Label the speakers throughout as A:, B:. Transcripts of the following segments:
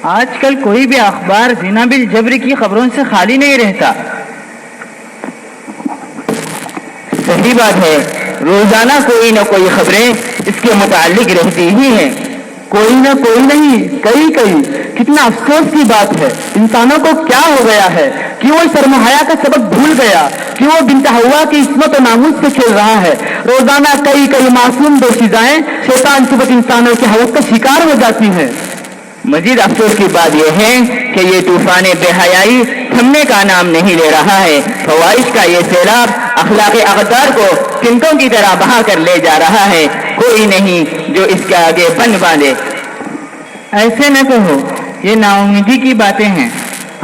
A: آج کل کوئی بھی اخبار زنا بالجبر کی خبروں سے خالی نہیں رہتا.
B: صحیح بات ہے، روزانہ کوئی نہ کوئی خبریں اس کے متعلق رہتی ہی ہیں.
C: کوئی نہ کوئی نہیں، کئی. کتنا افسوس کی بات ہے، انسانوں کو کیا ہو گیا ہے کہ وہ سرمایہ کا سبق بھول گیا، کہ وہ بنت حوا کی عصمت و ناموس سے کھیل رہا ہے. روزانہ کئی معصوم دوشیزائیں شیطان صفت انسانوں کے ہوس کا شکار ہو جاتی ہیں.
B: مزید افسوس کی بات یہ ہے کہ یہ طوفان بے حیائی تھمنے کا نام نہیں لے رہا ہے. فواہش کا یہ سیلاب اخلاق اقدار کو کنکوں کی طرح بہا کر لے جا رہا ہے. کوئی نہیں جو اس کے آگے بند باندھے.
A: ایسے نہ کہو، یہ نا امیدی کی باتیں ہیں.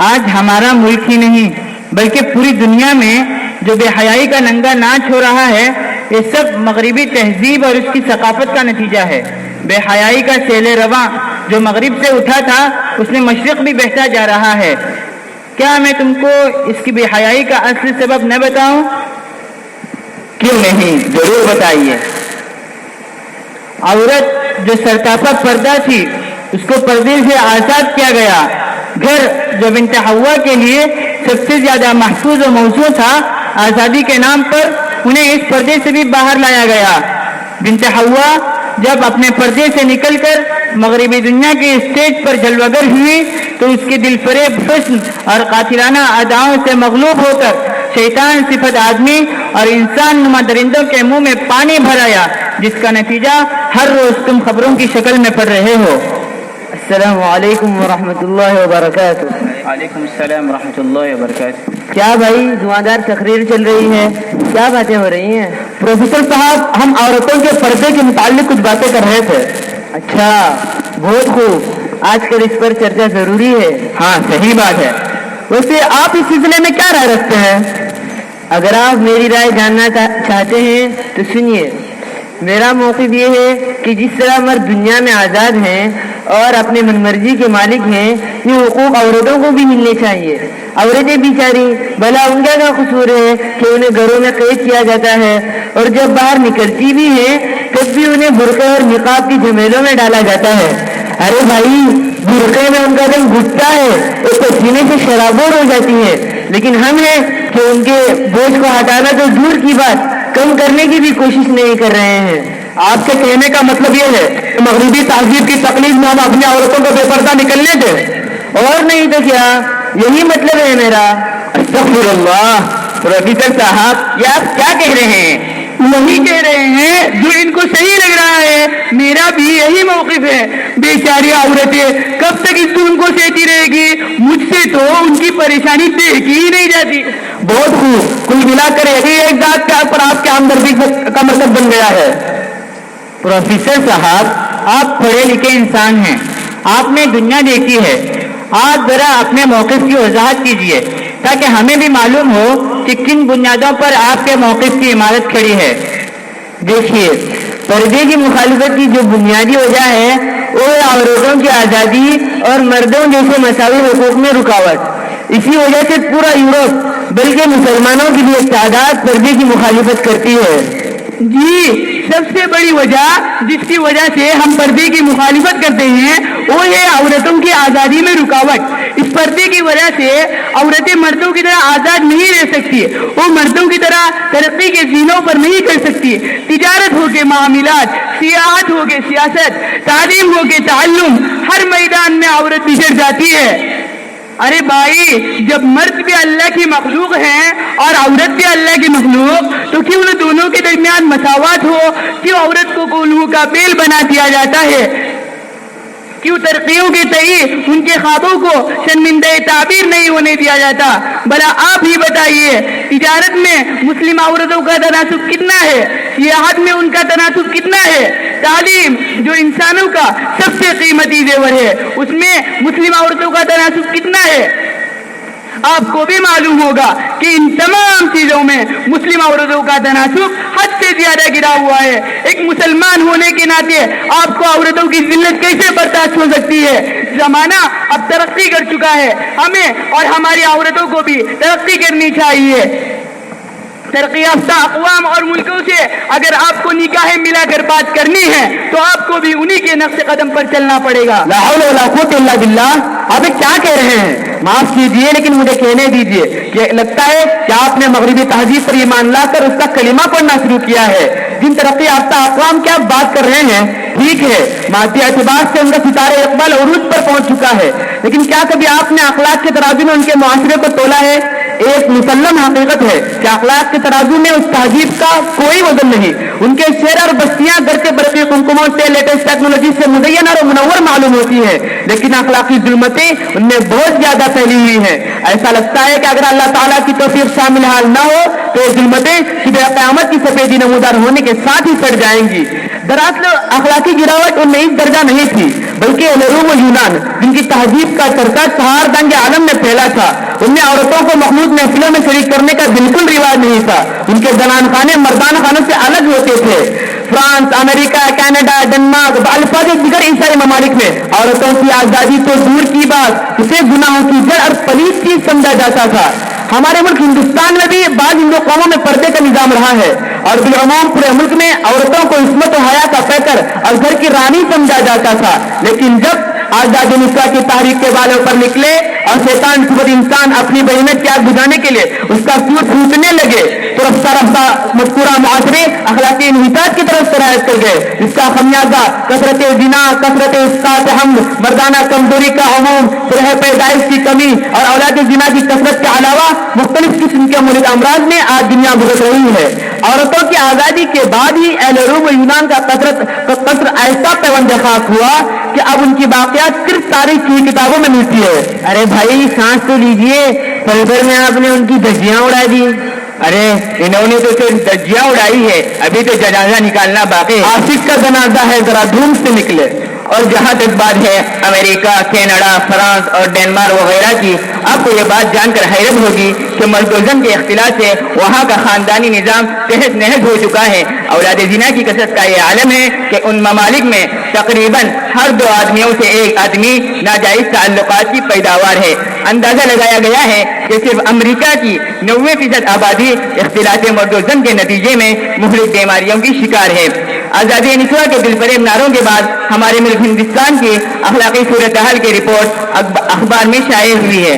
A: آج ہمارا ملک ہی نہیں بلکہ پوری دنیا میں جو بے حیائی کا ننگا ناچ ہو رہا ہے، یہ سب مغربی تہذیب اور اس کی ثقافت کا نتیجہ ہے. بے حیائی کا سیل رواں جو مغرب سے اٹھا تھا اس میں مشرق بھی بہتا جا رہا ہے. کیا میں تم کو اس کی بے حیائی کا اصل سبب نہ بتاؤں؟
B: کیوں نہیں، ضرور بتائیے.
A: عورت جو سرتاپا پردہ تھی اس کو پردے سے آزاد کیا گیا. گھر جو بنت حوا کے لیے سب سے زیادہ محفوظ و موزوں تھا، آزادی کے نام پر انہیں اس پردے سے بھی باہر لایا گیا. بنت حوا جب اپنے پردے سے نکل کر مغربی دنیا کے اسٹیج پر جلوگر ہوئی تو اس کے دل فریب حسن اور قاتلانہ اداؤں سے مغلوب ہو کر شیطان صفت آدمی اور انسان نما درندوں کے منہ میں پانی بھر آیا، جس کا نتیجہ ہر روز تم خبروں کی شکل میں پڑھ رہے ہو.
B: السلام علیکم ورحمۃ اللہ وبرکاتہ.
A: وعلیکم السلام ورحمۃ اللہ وبرکاتہ.
B: کیا بھائی دھواندار تقریر چل رہی ہے؟ کیا باتیں ہو رہی ہیں؟
C: پروفیسر صاحب، ہم عورتوں کے پردے کے متعلق کچھ باتیں کر رہے تھے.
B: اچھا، بہت خوب. آج کل اس پر چرچا ضروری ہے.
C: ہاں صحیح بات ہے. ویسے آپ اس سلسلے میں کیا رائے رکھتے ہیں؟
B: اگر آپ میری رائے جاننا چاہتے ہیں تو سنیے. میرا موقف یہ ہے کہ جس طرح مرد دنیا میں آزاد ہیں اور اپنے من مرضی کے مالک ہیں، یہ حقوق عورتوں کو بھی ملنے چاہیے. عورتیں بیچاری بھلا ان کا کیا قصور ہے کہ انہیں گھروں میں قید کیا جاتا ہے اور جب باہر نکلتی بھی ہیں تب بھی انہیں برقعے اور نقاب کی جھمیلوں میں ڈالا جاتا ہے.
C: ارے بھائی، برقعے میں ان کا رنگ گھٹتا ہے، ایک پسینے سے شرابور ہو جاتی ہے، لیکن ہم ہیں کہ ان کے بوجھ کو ہٹانا تو دور کی بات، کم کرنے کی بھی کوشش نہیں کر رہے ہیں. آپ کے کہنے کا مطلب یہ ہے کہ مغربی تہذیب کی تقلید میں ہم اپنی عورتوں کو بے پردہ نکلنے دیں؟
B: اور نہیں تو کیا، یہی مطلب ہے میرا.
C: استغفر اللہ.
B: پروفیسر صاحب، یہ آپ کیا کہہ رہے ہیں؟
A: وہی کہہ رہے ہیں جو ان کو صحیح لگ رہا ہے. میرا بھی یہی موقف ہے. بیچاری عورتیں کب تک اس ظلم کو سہتی رہے گی؟ مجھ سے تو ان کی پریشانی دیکھی ہی نہیں جاتی.
C: بہت خوب. کل ملا کر یہی ایک ذات پر آپ کے ہمدردی کا مرکز بن گیا ہے.
A: پروفیسر صاحب، آپ پڑھے لکھے انسان ہیں، آپ نے دنیا دیکھی ہے. آج ذرا اپنے موقف کی وضاحت کیجیے تاکہ ہمیں بھی معلوم ہو کہ کن بنیادوں پر آپ کے موقف کی عمارت کھڑی ہے.
B: دیکھیے، پردے کی مخالفت کی جو بنیادی وجہ ہے وہ ہے عورتوں کی آزادی اور مردوں جیسے مساوی حقوق میں رکاوٹ. اسی وجہ سے پورا یورپ بلکہ مسلمانوں کی بھی ایک تعداد پردے کی مخالفت کرتی ہے.
A: جی، سب سے بڑی وجہ جس کی وجہ سے ہم پردے کی مخالفت کرتے ہیں وہ ہے عورتوں کی آزادی میں رکاوٹ. اس پردے کی وجہ سے عورتیں مردوں کی طرح آزاد نہیں رہ سکتی، وہ مردوں کی طرح ترقی کے زینوں پر نہیں کر سکتی. تجارت ہو کے معاملات، سیاحت ہو کے سیاست، تعلیم ہو کے تعلم، ہر میدان میں عورت بچھڑ جاتی ہے. ارے بھائی، جب مرد بھی اللہ کی مخلوق ہیں اور عورت بھی اللہ کی مخلوق، تو کیوں نہ دونوں کے درمیان مساوات ہو؟ کیوں عورت کو گولوں کا بیل بنا دیا جاتا ہے؟ کیوں ترقیوں کے تئیں ان کے خوابوں کو شرمندہ تعبیر نہیں ہونے دیا جاتا؟ بھلا آپ ہی بتائیے، تجارت میں مسلم عورتوں کا تناسب کتنا ہے؟ سیاحت میں ان کا تناسب کتنا ہے؟ تعلیم جو انسانوں کا سب سے قیمتی زیور ہے، اس میں مسلم عورتوں کا تناسب کتنا ہے؟ آپ کو بھی معلوم ہوگا کہ ان تمام چیزوں میں مسلم عورتوں کا تناسب حد سے زیادہ گرا ہوا ہے. ایک مسلمان ہونے کے ناطے آپ کو عورتوں کی ذلت کیسے برداشت ہو سکتی ہے؟ زمانہ اب ترقی کر چکا ہے، ہمیں اور ہماری عورتوں کو بھی ترقی کرنی چاہیے. ترقی یافتہ اقوام اور ملکوں سے اگر آپ کو نگاہیں ملا کر بات کرنی ہے تو آپ کو بھی انہی کے نقش قدم پر چلنا پڑے گا.
C: لا حول ولا قوت الا باللہ. آپ کیا کہہ رہے ہیں؟ معاف کیجئے لیکن مجھے کہنے دیجئے کہ لگتا ہے کہ آپ نے مغربی تہذیب پر ایمان لا کر اس کا کلمہ پڑھنا شروع کیا ہے. جن ترقی یافتہ اقوام کی آپ بات کر رہے ہیں ٹھیک ہے، مادی اعتبار سے ان کا ستارہ اقبال عروج پر پہنچ چکا ہے، لیکن کیا کبھی آپ نے اخلاق کے ترازو میں ان کے معاشرے کو تولا ہے؟ ایک مسلم حقیقت ہے کہ اخلاق کے ترازو میں اس تہذیب کا کوئی وزن نہیں. ان کے شہر اور بستیاں گرچہ برقی قمقموں سے لیٹسٹ ٹیکنالوجی سے مزین اور منور معلوم ہوتی ہے، لیکن اخلاقی ظلمتیں ان میں بہت زیادہ پھیلی ہوئی ہیں. ایسا لگتا ہے کہ اگر اللہ تعالیٰ کی توفیق شامل حال نہ ہو تو یہ ظلمتیں صبح قیامت کی سفیدی نمودار ہونے کے ساتھ ہی پھٹ جائیں گی. دراصل اخلاقی گراوٹ ان میں اس درجہ نہیں تھی، بلکہ روم و یونان جن کی تہذیب کا چرچا چہار دنگ عالم میں پھیلا تھا، ان میں عورتوں کو مخلوط محفلوں میں شریک کرنے کا بالکل رواج نہیں تھا. ان کے زنان خانے مردان خانوں سے الگ ہوتے تھے. فرانس، امریکہ، کینیڈا، ڈنمارک، الفاظ دیگر عیسائی ممالک میں عورتوں کی آزادی تو دور کی بات، اسے گناہوں کی جڑ اور پلیت چیز سمجھا جاتا تھا. ہمارے ملک ہندوستان میں بھی بعض ہندو قوموں میں پردے کا نظام رہا ہے اور بالعموم پورے ملک میں عورتوں کو عصمت و حیا کا پیکر اور گھر کی رانی سمجھا جاتا تھا. لیکن جب آزادی نساء کی تحریک کے بالوں پر نکلے اور شیطان خود انسان اپنی بہنت کی آگ بجھانے کے لیے اس کا سور پھوٹنے لگے تو رفتہ رفتہ مذکورہ معاشرے اخلاقی انحطاط کی طرف سرایت کر گئے، جس کا خمیازہ کثرت زنا، کثرت اسقاط حمل، مردانہ کمزوری کا عموم، صلح پیدائش کی کمی اور اولاد زنا کی کثرت کے علاوہ مختلف قسم کے ملک امراض میں آج دنیا بھگت رہی ہے. عورتوں کی آزادی کے بعد ہی اہل روم و یونان کا قصر ایسا پیوند خاک ہوا کہ اب ان کی باقیات صرف تاریخ کی کتابوں میں ملتی ہے.
B: ارے بھائی سانس تو لیجئے، پل بھر میں آپ نے ان کی دھجیاں اڑا دی.
C: ارے انہوں نے تو صرف دھجیاں اڑائی ہے، ابھی تو جنازہ نکالنا باقی ہے. عاشق کا جنازہ ہے، ذرا دھوم سے نکلے. اور جہاں تک بات ہے امریکہ، کینیڈا، فرانس اور ڈنمارک وغیرہ کی، آپ کو یہ بات جان کر حیرت ہوگی کہ مرد و زن کے اختلاط سے وہاں کا خاندانی نظام تہس نہس ہو چکا ہے. اولاد زنا کی کثرت کا یہ عالم ہے کہ ان ممالک میں تقریباً ہر 2 آدمیوں سے 1 آدمی ناجائز تعلقات کی پیداوار ہے. اندازہ لگایا گیا ہے کہ صرف امریکہ کی 90% آبادی اختلاط مرد و زن کے نتیجے میں مہلک بیماریوں کی شکار ہے. آزادی نسواں کے دلفریب نعروں کے بعد ہمارے ملک ہندوستان کی اخلاقی صورتحال کی رپورٹ اخبار میں شائع ہوئی ہے.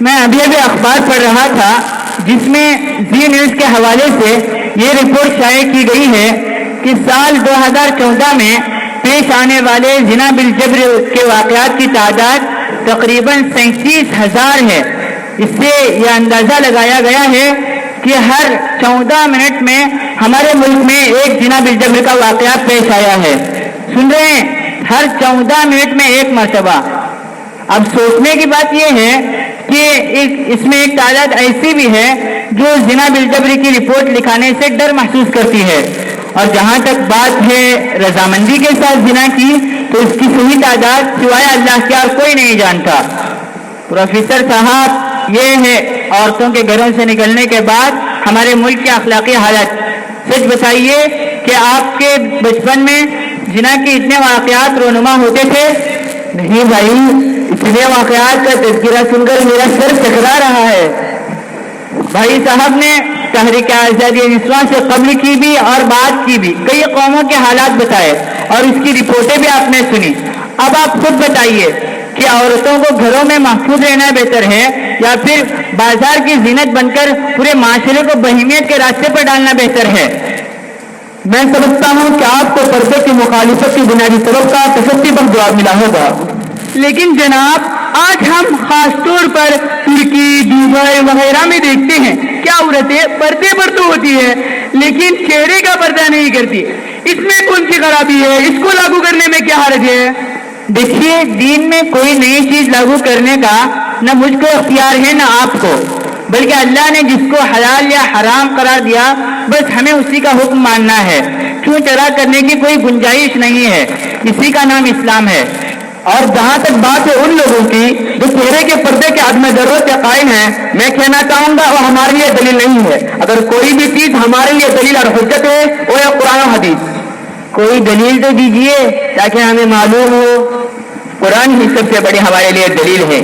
B: میں ابھی اخبار پڑھ رہا تھا جس میں زی نیوز کے حوالے سے یہ رپورٹ شائع کی گئی ہے کہ سال 2014 میں پیش آنے والے زنا بالجبر کے واقعات کی تعداد تقریباً 37,000 ہے. اس سے یہ اندازہ لگایا گیا ہے کہ ہر 14 منٹ میں ہمارے ملک میں ایک زنا بالجبر کا واقعہ پیش آیا ہے. سن رہے ہیں؟ ہر 14 منٹ میں ایک مرتبہ. اب سوچنے کی بات یہ ہے کہ اس میں ایک تعداد ایسی بھی ہے جو زنا بالجبر کی رپورٹ لکھانے سے ڈر محسوس کرتی ہے. اور جہاں تک بات ہے رضامندی کے ساتھ زنا کی تو اس کی صحیح تعداد سوائے اللہ کے اور کوئی نہیں جانتا. پروفیسر صاحب، یہ ہے عورتوں کے گھروں سے نکلنے کے بعد ہمارے ملک کی اخلاقی حالت. سچ بتائیے کہ آپ کے بچپن میں زنا کے اتنے واقعات رونما ہوتے تھے؟
C: نہیں بھائی، اتنے واقعات کا تذکرہ سن کر میرا سر چکرا رہا ہے.
B: بھائی صاحب نے تحریک آزادی نسواں سے قبل کی بھی اور بعد کی بھی کئی قوموں کے حالات بتائے اور اس کی رپورٹیں بھی آپ نے سنی. اب آپ خود بتائیے کہ عورتوں کو گھروں میں محفوظ رہنا بہتر ہے یا پھر بازار کی زینت بن کر پورے معاشرے کو بہیمیت کے راستے پر ڈالنا بہتر ہے؟
C: میں سمجھتا ہوں کہ آپ کو پردے کی مخالفت کی بنیادی سبب کا تشدد پر جواب ملا ہوگا.
A: لیکن جناب، آج ہم خاص طور پر ترکی، دبئی وغیرہ میں دیکھتے ہیں کہ عورتیں پردے پر تو ہوتی ہے لیکن چہرے کا پردہ نہیں کرتی. اس میں کون سی خرابی ہے؟ اس کو لاگو کرنے میں کیا حرج ہے؟
B: دیکھیے، دین میں کوئی نئی چیز لاگو کرنے کا نہ مجھ کو اختیار ہے نہ آپ کو، بلکہ اللہ نے جس کو حلال یا حرام قرار دیا بس ہمیں اسی کا حکم ماننا ہے. چھو چرا کرنے کی کوئی گنجائش نہیں ہے. اسی کا نام اسلام ہے.
C: اور جہاں تک بات ہے ان لوگوں کی جو چہرے کے پردے کے عدم ضرورت کے قائم ہیں، میں کہنا چاہوں گا وہ ہمارے لیے دلیل نہیں ہے. اگر کوئی بھی چیز ہمارے لیے دلیل اور حجت ہے وہ ہے قرآن و حدیث.
B: کوئی دلیل تو دیجئے تاکہ ہمیں معلوم ہو.
C: قرآن ہی سب سے بڑی ہمارے لیے دلیل ہے.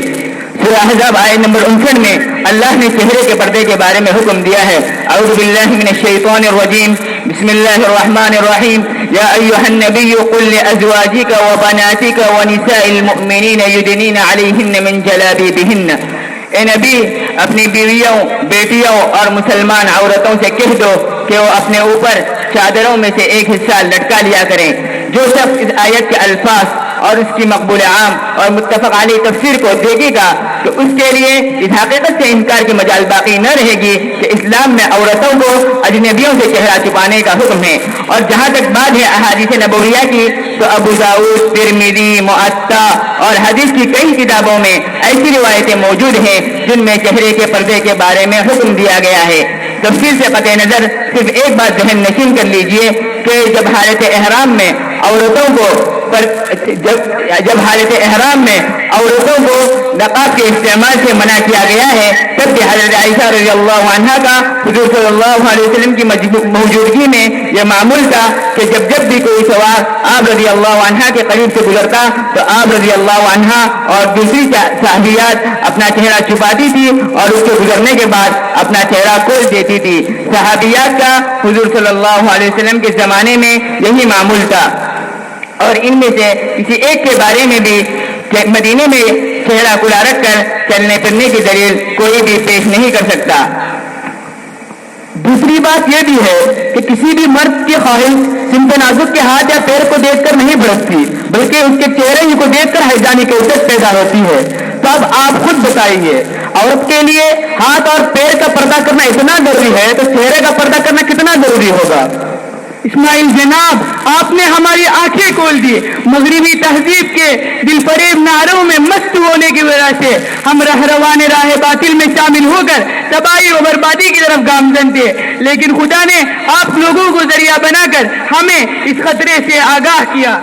C: سورہ احزاب آیت نمبر 59 میں اللہ نے چہرے کے پردے کے بارے میں حکم دیا ہے. اعوذ باللہ من الشیطان الرجیم بسم اللہ الرحمن الرحیم یا ایھا النبی قل لازواجک وبناتک ونساء المؤمنین یدنین علیہن من جلابیبہن. اے نبی اپنی بیویوں بیٹیوں اور مسلمان عورتوں سے کہہ دو کہ وہ اپنے اوپر چادروں میں سے ایک حصہ لٹکا لیا کریں. جو شخص اس آیت کے الفاظ اور اس کی مقبول عام اور متفق علیہ تفسیر کو دیکھے گا تو اس کے لیے اس حقیقت سے انکار کی مجال باقی نہ رہے گی کہ اسلام میں عورتوں کو اجنبیوں سے چہرہ چھپانے کا حکم ہے. اور جہاں تک بات ہے احادیث نبویہ کی تو ابو داؤد، ترمذی، معطا اور حدیث کی کئی کتابوں میں ایسی روایتیں موجود ہیں جن میں چہرے کے پردے کے بارے میں حکم دیا گیا ہے. تفصیل سے قطع نظر صرف ایک بات ذہن نشین کر لیجئے کہ جب حالت احرام میں عورتوں کو نقاب کے استعمال سے منع کیا گیا ہے تب کہ حضرت عائشہ رضی اللہ عنہا کا حضور صلی اللہ علیہ وسلم کی موجودگی میں یہ معمول تھا کہ جب بھی کوئی سوار آپ رضی اللہ عنہا کے قریب سے گزرتا تو آپ رضی اللہ عنہا اور دوسری صحابیات اپنا چہرہ چھپاتی تھی اور اس کے گزرنے کے بعد اپنا چہرہ کھول دیتی تھی. صحابیات کا حضور صلی اللہ علیہ وسلم کے زمانے میں یہی معمول تھا اور ان میں سے کسی ایک کے بارے میں بھی مدینے میں چہرہ کھلا رکھ کر چلنے پھرنے کی دلیل کوئی بھی پیش نہیں کر سکتا.
A: دوسری بات یہ بھی ہے کہ کسی بھی مرد کی خواہش سمت نازک کے ہاتھ یا پیر کو دیکھ کر نہیں بڑھتی بلکہ اس کے چہرے ہی کو دیکھ کر حیرانی کی عزت پیدا ہوتی ہے. تو اب آپ خود بتائیے عورت کے لیے ہاتھ اور پیر کا پردہ کرنا اتنا ضروری ہے تو چہرے کا پردہ کرنا کتنا ضروری ہوگا. اسماعیل جناب آپ نے ہماری آنکھیں کھول دی. مغربی تہذیب کے دل فریب نعروں میں مست ہونے کی وجہ سے ہم رہروان راہ باطل میں شامل ہو کر تباہی و بربادی کی طرف گامزن تھے، لیکن خدا نے آپ لوگوں کو ذریعہ بنا کر ہمیں اس خطرے سے آگاہ کیا.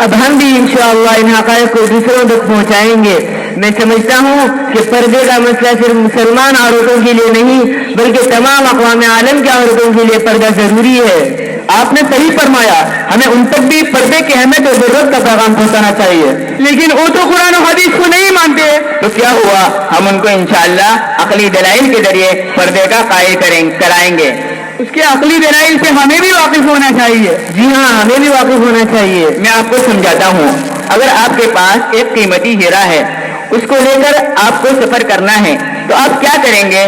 B: اب ہم بھی انشاءاللہ ان حقائق کو دوسروں تک پہنچائیں گے. میں سمجھتا ہوں کہ پردے کا مسئلہ صرف مسلمان عورتوں کے لیے نہیں بلکہ تمام اقوام عالم کی عورتوں کے لیے پردہ ضروری ہے.
A: آپ نے صحیح فرمایا، ہمیں ان تک بھی پردے کی اہمیت اور ضرورت کا پیغام پہنچانا چاہیے. لیکن وہ تو قرآن و حدیث کو نہیں مانتے.
C: تو کیا ہوا، ہم ان کو انشاءاللہ عقلی دلائل کے ذریعے پردے کا قائل کرائیں گے.
A: اس کے عقلی دلائل سے ہمیں بھی واقف ہونا چاہیے.
B: جی ہاں، ہمیں بھی واقف ہونا چاہیے.
C: میں آپ کو سمجھاتا ہوں. اگر آپ کے پاس ایک قیمتی ہیرا ہے، اس کو لے کر آپ کو سفر کرنا ہے تو آپ کیا کریں گے؟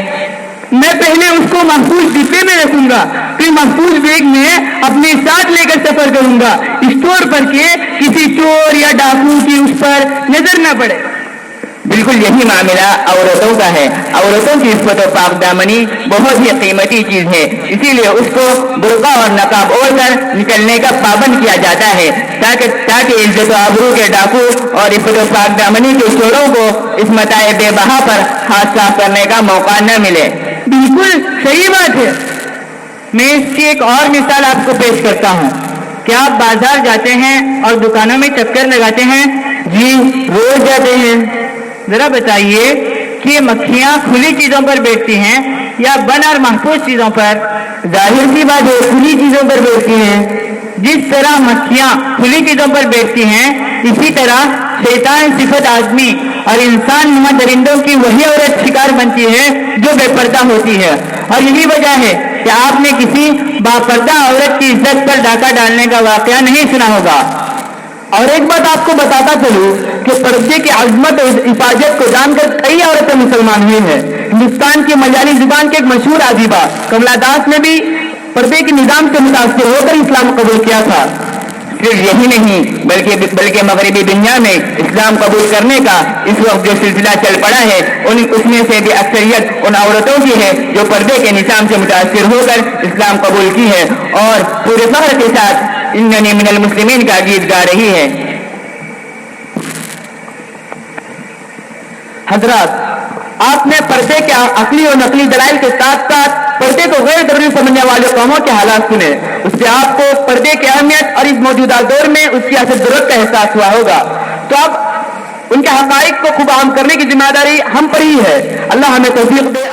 A: میں پہلے اس کو محفوظ ڈبے میں رکھوں گا، پھر محفوظ بیگ میں اپنے ساتھ لے کر سفر کروں گا اسٹور پر کہ کسی چور یا ڈاکو کی اس پر نظر نہ پڑے.
C: بالکل یہی معاملہ عورتوں کا ہے. عورتوں کی عفت و پاک دامنی بہت ہی قیمتی چیز ہے، اسی لیے اس کو برقع اور نقاب اوڑھ کر نکلنے کا پابند کیا جاتا ہے تاکہ عزت و آبرو کے ڈاکو اور عفت و پاک دامنی کے چوروں کو اس متاع بے بہا پر ہاتھ صاف کرنے کا موقع نہ ملے.
A: بالکل صحیح بات ہے. میں اس کی ایک اور مثال آپ کو پیش کرتا ہوں. کیا آپ بازار جاتے ہیں اور دکانوں میں چکر لگاتے ہیں؟
B: جی روز جاتے ہیں.
A: ذرا بتائیے کہ مکھیاں کھلی چیزوں پر بیٹھتی ہیں یا بند اور محفوظ چیزوں پر؟
B: ظاہر سی بات ہے کھلی چیزوں پر بیٹھتی ہیں.
A: جس طرح مکھیاں کھلی چیزوں پر بیٹھتی ہیں اسی طرح شیطان صفت آدمی اور انسان نما درندوں کی وہی عورت شکار بنتی ہے جو بے پردہ ہوتی ہے. اور یہی وجہ ہے کہ آپ نے کسی باپردہ عورت کی عزت پر ڈاکہ ڈالنے کا واقعہ نہیں سنا ہوگا. اور ایک بات آپ کو بتاتا چلوں کہ پردے کی عظمت اور حفاظت کو جان کر کئی عورتیں مسلمان ہوئی ہیں. ہندوستان کی ملیالی زبان کے ایک مشہور ادیبہ کملا داس نے بھی پردے کے نظام سے متاثر ہو کر اسلام قبول کیا تھا.
C: صرف یہی نہیں بلکہ مغربی دنیا میں اسلام قبول کرنے کا اس وقت جو سلسلہ چل پڑا ہے اس میں سے بھی اکثریت ان عورتوں کی ہے جو پردے کے نظام سے متاثر ہو کر اسلام قبول کی ہے اور پورے فخر کے ساتھ اننی من المسلمین کا گیت گا رہی ہے.
A: حضرات، آپ نے پردے کے عقلی اور نقلی دلائل کے ساتھ ساتھ پردے کو غیر ضروری سمجھنے والے قوموں کے حالات سنے. اس سے آپ کو پردے کی اہمیت اور اس موجودہ دور میں اس کی اصل ضرورت کا احساس ہوا ہوگا. تو اب ان کے حقائق کو خوب عام کرنے کی ذمہ داری ہم پر ہی ہے. اللہ ہمیں توفیق دے.